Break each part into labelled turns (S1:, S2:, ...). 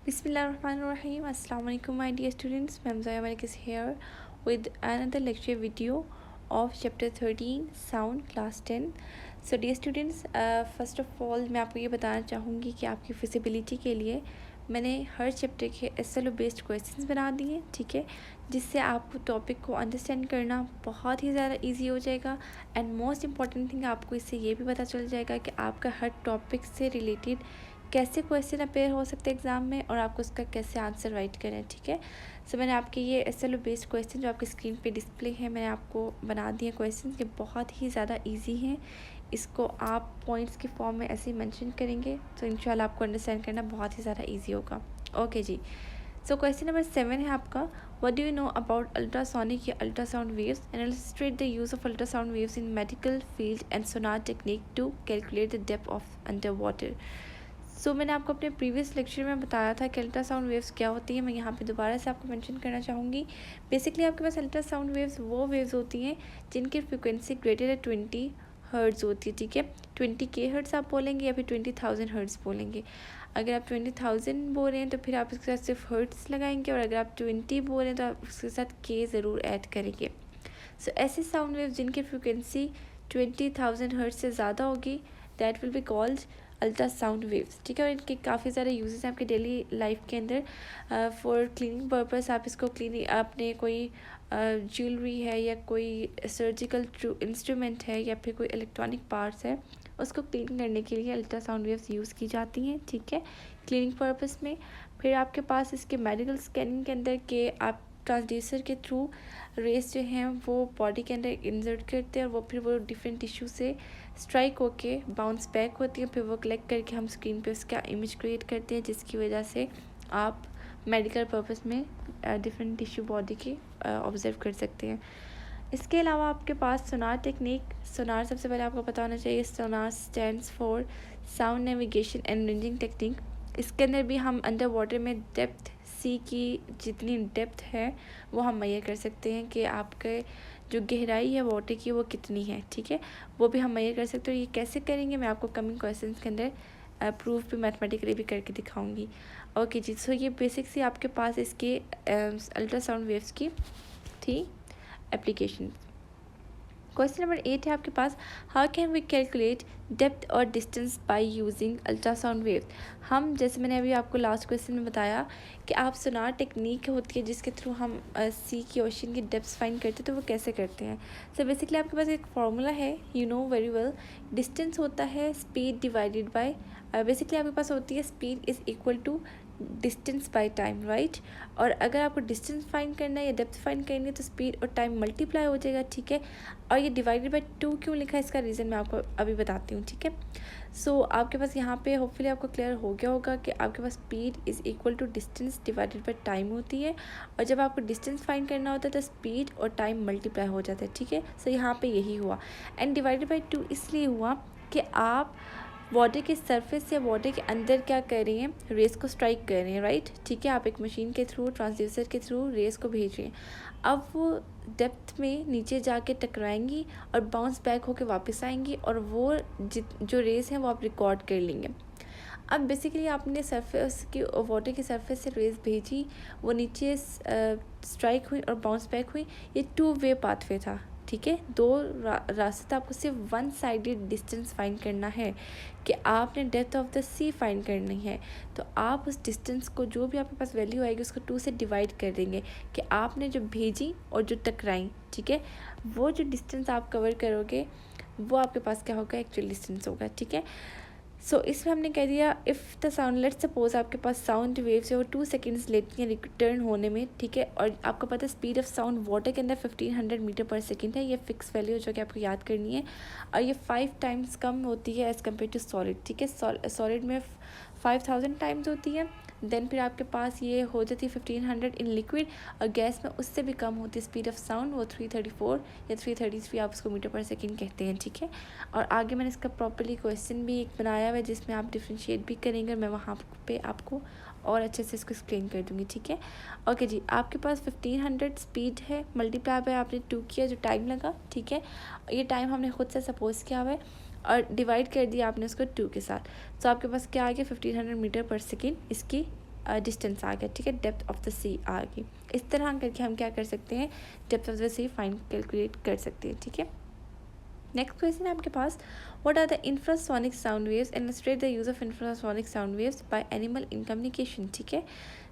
S1: Bismillahirrahmanirrahim. Assalamu alaikum, my dear students. Ma'am Zoya Malik is here with another lecture video of chapter 13 sound class 10. So dear students, first of all मैं आपको ये बताना चाहूँगी कि आपकी feasibility के लिए मैंने हर चैप्टर के SLO बेस्ड क्वेश्चंस बना दिए, ठीक है, जिससे आपको टॉपिक को अंडरस्टैंड करना बहुत ही ज़्यादा इजी हो जाएगा। एंड मोस्ट इम्पॉर्टेंट थिंग, आपको इससे ये भी पता चल जाएगा कि आपका हर टॉपिक से रिलेटेड कैसे क्वेश्चन अपेयर हो सकते हैं एग्ज़ाम में और आपको उसका कैसे आंसर राइट करना है, ठीक है। सो मैंने आपके ये SLO बेस्ड क्वेश्चन जो आपकी स्क्रीन पे डिस्प्ले है, मैंने आपको बना दिए क्वेश्चन, ये बहुत ही ज़्यादा इजी हैं। इसको आप पॉइंट्स की फॉर्म में ऐसे ही मेंशन करेंगे तो इंशाल्लाह आपको अंडरस्टैंड करना बहुत ही ज़्यादा ईजी होगा। ओके जी, सो क्वेश्चन नंबर 7 है आपका, what do you know about ultrasonic या ultrasound waves and illustrate the use of ultrasound waves in medical field and sonar technique to calculate the depth of under water. सो मैंने आपको अपने previous lecture में बताया था कि अल्ट्रासाउंड वेव्स क्या होती है। मैं यहाँ पे दोबारा से आपको मेंशन करना चाहूँगी। बेसिकली आपके पास अल्ट्रासाउंड वेव्स वो वेव्स होती हैं जिनकी फ्रिक्वेंसी ग्रेटर है 20 हर्ट्ज़ होती है, ठीक है। 20K हर्ट्ज़ आप बोलेंगे या फिर 20,000 हर्ट्ज़ बोलेंगे। अगर आप 20,000 बोल रहे हैं तो फिर आप इसके साथ सिर्फ हर्ट्ज़ लगाएंगे, और अगर आप 20 बोल रहे हैं तो आप उसके साथ K ज़रूर ऐड करेंगे। सो ऐसे साउंड वेव्स जिनकी फ्रिक्वेंसी 20,000 हर्ट्ज़ से ज़्यादा होगी, that will be called ultrasound waves, ठीक है। और इनके काफ़ी सारे यूजेस हैं आपके डेली लाइफ के अंदर। फॉर क्लीनिंग पर्पस आप इसको आपने कोई ज्वेलरी है या कोई सर्जिकल इंस्ट्रूमेंट है या फिर कोई इलेक्ट्रॉनिक पार्ट्स है, उसको क्लीन करने के लिए अल्ट्रासाउंड वेव्स यूज़ की जाती हैं, ठीक है, क्लीनिंग पर्पस में। फिर आपके पास इसके मेडिकल स्कैनिंग के अंदर के आप ट्रांसड्यूसर के थ्रू रेस जो हैं वो बॉडी के अंदर इंसर्ट करते हैं और वो फिर वो डिफरेंट टिश्यू से स्ट्राइक होके बाउंस बैक होती है, फिर वो कलेक्ट करके हम स्क्रीन पे उसका इमेज क्रिएट करते हैं, जिसकी वजह से आप मेडिकल पर्पस में डिफरेंट टिश्यू बॉडी के ऑब्जर्व कर सकते हैं। इसके अलावा आपके पास सोनार टेक्निक, सोनार सबसे पहले आपको पता होना चाहिए, sonar stands for sound navigation and ranging technique. इसके अंदर भी हम अंडर वाटर में डेप्थ सी की जितनी डेप्थ है वो हम मेजर कर सकते हैं कि आपके जो गहराई है वाटर की वो कितनी है, ठीक है, वो भी हम मेजर कर सकते हैं। ये कैसे करेंगे मैं आपको कमिंग क्वेश्चंस के अंदर प्रूफ भी मैथमेटिकली भी करके दिखाऊंगी। ओके जी, सो ये बेसिक से आपके पास इसके अल्ट्रासाउंड वेव्स की थी एप्लीकेशन। क्वेश्चन नंबर 8 है आपके पास, how can we calculate depth और distance by using ultrasound waves. हम जैसे मैंने अभी आपको लास्ट क्वेश्चन में बताया कि आप सोनार टेक्निक होती है जिसके थ्रू हम सी की ओशन की डेप्थ फाइंड करते हैं, तो वो कैसे करते हैं। सो बेसिकली आपके पास एक फार्मूला है, you know very well, distance होता है स्पीड डिवाइडेड बाय, बेसिकली आपके पास होती है speed is equal to distance by time, right. और अगर आपको डिस्टेंस फाइंड करना है या डेप्थ फाइंड करनी है तो स्पीड और टाइम मल्टीप्लाई हो जाएगा, ठीक है। और ये डिवाइडेड बाय 2 क्यों लिखा है, इसका रीज़न मैं आपको अभी बताती हूँ, ठीक है। सो आपके पास यहाँ पे होपफुली आपको क्लियर हो गया होगा कि आपके पास speed is equal to distance divided by time होती है, और जब आपको डिस्टेंस फाइंड करना होता है तो स्पीड और टाइम मल्टीप्लाई हो जाता है, ठीक है। सो यहाँ पे यही हुआ। एंड डिवाइडेड बाय 2 इसलिए हुआ कि आप वाटर के सरफेस या वाटर के अंदर क्या कर रही हैं, रेस को स्ट्राइक कर रहे हैं, राइट, ठीक है। आप एक मशीन के थ्रू, ट्रांसड्यूसर के थ्रू रेस को भेज रहे हैं। अब वो डेप्थ में नीचे जाके टकराएंगी और बाउंस बैक होके वापस आएंगी, और वो जो रेस है वो आप रिकॉर्ड कर लेंगे। अब बेसिकली आपने सरफेस की वाटर की सरफेस से रेस भेजी, वो नीचे स्ट्राइक हुई और बाउंस बैक हुई, ये 2 वे पाथवे था, ठीक है। 2 रास्ते, आपको सिर्फ 1 साइडेड डिस्टेंस फाइंड करना है कि आपने depth of the sea find करनी है। तो आप उस डिस्टेंस को, जो भी आपके पास वैल्यू आएगी, उसको 2 से डिवाइड कर देंगे कि आपने जो भेजी और जो टकराई, ठीक है, वो जो डिस्टेंस आप कवर करोगे वो आपके पास क्या होगा, एक्चुअल डिस्टेंस होगा, ठीक है। सो इसमें हमने कह दिया, if the sound, let's suppose आपके पास साउंड वेव्स है वो 2 सेकेंड्स लेती हैं रिटर्न होने में, ठीक है। और आपको पता है स्पीड ऑफ साउंड वाटर के अंदर 1500 मीटर पर सेकेंड है, ये फिक्स वैल्यू जो कि आपको याद करनी है, और ये 5 टाइम्स कम होती है एज़ कम्पेयर टू सॉलिड, ठीक है। सॉलिड में 5000 टाइम्स होती है, देन फिर आपके पास ये हो जाती है 1500 इन लिक्विड, और गैस में उससे भी कम होती है स्पीड ऑफ साउंड, वो 334 या 333 आप उसको मीटर पर सेकेंड कहते हैं, ठीक है। और आगे मैंने इसका प्रॉपर्ली क्वेश्चन भी एक बनाया हुआ है जिसमें आप डिफ्रेंशिएट भी करेंगे, और मैं वहाँ पे आपको और अच्छे से इसको एक्सप्लेन कर दूँगी, ठीक है। ओके जी, आपके पास 1500 स्पीड है, मल्टीप्लाई बाय आपने 2 किया, जो टाइम लगा, ठीक है, ये टाइम हमने खुद से सपोज किया हुआ है, और डिवाइड कर दिया आपने उसको 2 के साथ। तो आपके पास क्या आ गया, 1500 मीटर पर सेकेंड इसकी डिस्टेंस आ गया, ठीक है, डेप्थ ऑफ द सी आ गई। इस तरह करके हम क्या कर सकते हैं, depth of the sea find calculate कर सकते हैं, ठीक है। नेक्स्ट क्वेश्चन है आपके पास, what are the infrasonic sound waves, illustrate the use of infrasonic sound waves by animal in communication, ठीक है।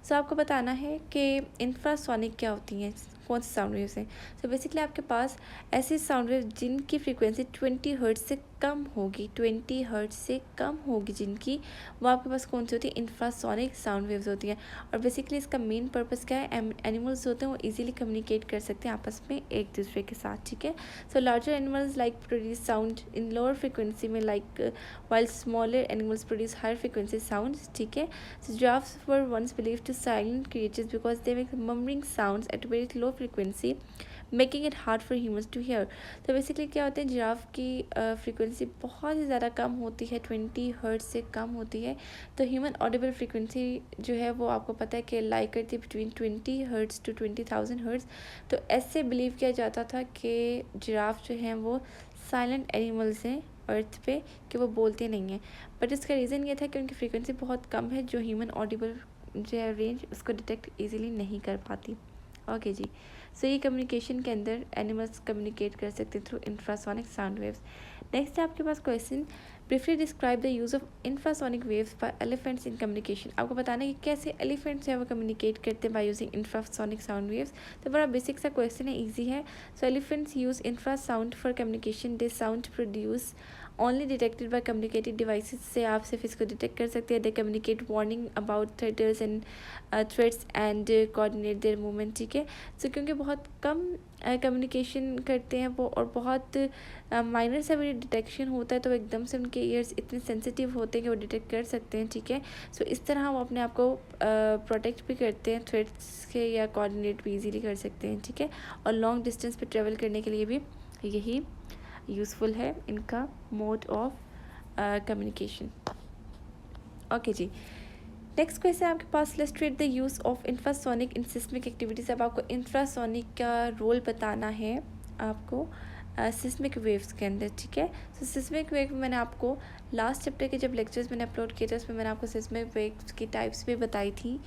S1: सो आपको बताना है कि इंफ्रासोनिक क्या होती हैं, कौन सी साउंड वेव्स हैं। सो बेसिकली आपके पास ऐसी साउंड वेव जिनकी फ्रीक्वेंसी 20 हर्ट्ज से कम होगी, 20 हर्ट्ज से कम होगी जिनकी, वो आपके पास कौन सी होती है, इंफ्रासोनिक साउंड वेव्स होती हैं। और बेसिकली इसका मेन पर्पस क्या है, एनिमल्स होते हैं वो इजीली कम्युनिकेट कर सकते हैं आपस में एक दूसरे के साथ, ठीक है। So larger animals like produce sound in lower frequency में, like while smaller animals produce higher frequency sounds, ठीक है। So giraffes were once believed to silent creatures because they make murmuring sounds at a very low frequency, making it hard for humans to hear. तो basically क्या होता है, giraffe की frequency बहुत ही ज़्यादा कम होती है, 20 हर्ट्ज से कम होती है। तो ह्यूमन ऑडिबल फ्रीक्वेंसी जो है वो आपको पता है कि लाई करती है बिटवीन 20 हर्ट्ज टू 20,000 हर्ट्ज। तो ऐसे बिलीव किया जाता था कि जिराफ जो हैं वो साइलेंट एनिमल्स हैं अर्थ पे, कि वो बोलते नहीं हैं। बट इसका रीज़न ये था कि उनकी फ्रीक्वेंसी बहुत कम है, जो ह्यूमन ऑडिबल जो है रेंज उसको डिटेक्ट ईजिली नहीं कर पाती। ओके जी। सो ये कम्युनिकेशन के अंदर एनिमल्स कम्युनिकेट कर सकते through infrasonic sound waves. Next है आपके पास question, briefly describe the use of infrasonic waves by elephants in communication. आपको बताना है कि कैसे एलिफेंट्स है वो कम्युनिकेट करते हैं by using infrasonic sound waves. तो बड़ा बेसिक सा क्वेश्चन है, ईजी है। So elephants use infra sound for communication. They sound produce only detected by communicated devices, से आप सिर्फ इसको डिटेक्ट कर सकते हैं। They communicate warning about threaters and threats and coordinate their movement, ठीक है। सो क्योंकि बहुत कम कम्युनिकेशन करते हैं वो, और बहुत माइनर से भी डिटेक्शन होता है, तो एकदम से उनके ईयर्स इतने सेंसिटिव होते हैं कि वो डिटेक्ट कर सकते हैं, ठीक है। सो इस तरह वो अपने आप को प्रोटेक्ट भी करते हैं थ्रेट्स के, या कोऑर्डिनेट भी इजीली कर सकते हैं, ठीक है। और लॉन्ग डिस्टेंस पे ट्रेवल करने के लिए भी यही यूज़फुल है इनका मोड ऑफ कम्युनिकेशन। ओके जी। नेक्स्ट क्वेश्चन आपके पास, illustrate the use of infrasonic in seismic activities. अब आपको इंफ्रासोनिक का रोल बताना है आपको सिस्मिक वेव्स के अंदर, ठीक है। सो सिस्मिक वेव मैंने आपको लास्ट चैप्टर के जब लेक्चर्स मैंने अपलोड किए थे उसमें मैंने आपको सिस्मिक वेव्स की टाइप्स भी बताई थी।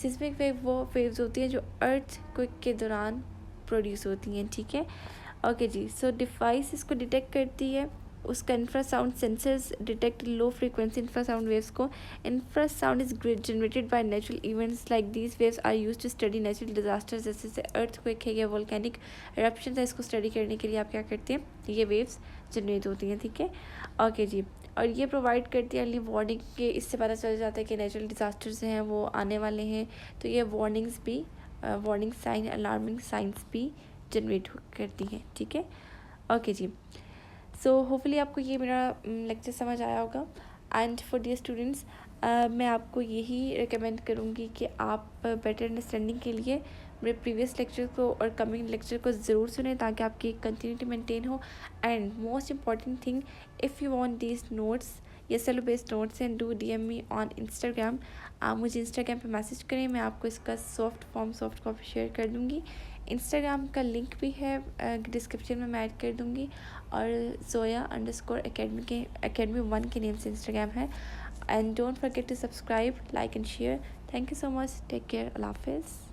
S1: सिस्मिक वेव वो वेव्स होती हैं जो अर्थ क्विक के दौरान प्रोड्यूस होती हैं, ठीक है। ओके जी। सो डिवाइस इसको डिटेक्ट करती है, उसका infrasound sensors detect low frequency infrasound waves को। Infrasound is generated by natural events like these waves are used to study natural disasters, जैसे अर्थक्वेक है या वोल्केनिक एरप्शन है, इसको स्टडी करने के लिए आप क्या करते हैं, ये वेव्स जनरेट होती हैं, ठीक है। ओके जी। और ये प्रोवाइड करती है अर्ली वार्निंग के, इससे पता चल जाता है कि नेचुरल डिजास्टर्स हैं वो आने वाले हैं, तो ये वार्निंग्स भी वार्निंग साइन, अलार्मिंग साइंस भी जनरेट करती हैं, ठीक है। ओके जी। सो होपफुली आपको ये मेरा लेक्चर समझ आया होगा। एंड फॉर डियर स्टूडेंट्स, मैं आपको यही रिकमेंड करूँगी कि आप बेटर अंडरस्टैंडिंग के लिए मेरे प्रीवियस लेक्चर को और कमिंग लेक्चर को ज़रूर सुनें, ताकि आपकी कंटिन्यूटी मेंटेन हो। And most important thing, if you want these notes या cello based notes, and do DM me on Instagram. आप मुझे इंस्टाग्राम पे मैसेज करें, मैं आपको इसका सॉफ्ट कॉपी शेयर कर दूँगी। इंस्टाग्राम का लिंक भी है डिस्क्रिप्शन में मैं ऐड कर दूँगी, और Zoya_Academy 1 के नेम से इंस्टाग्राम है। And don't forget to subscribe, like and share. Thank you so much, take care, अल्लाह हाफिज़।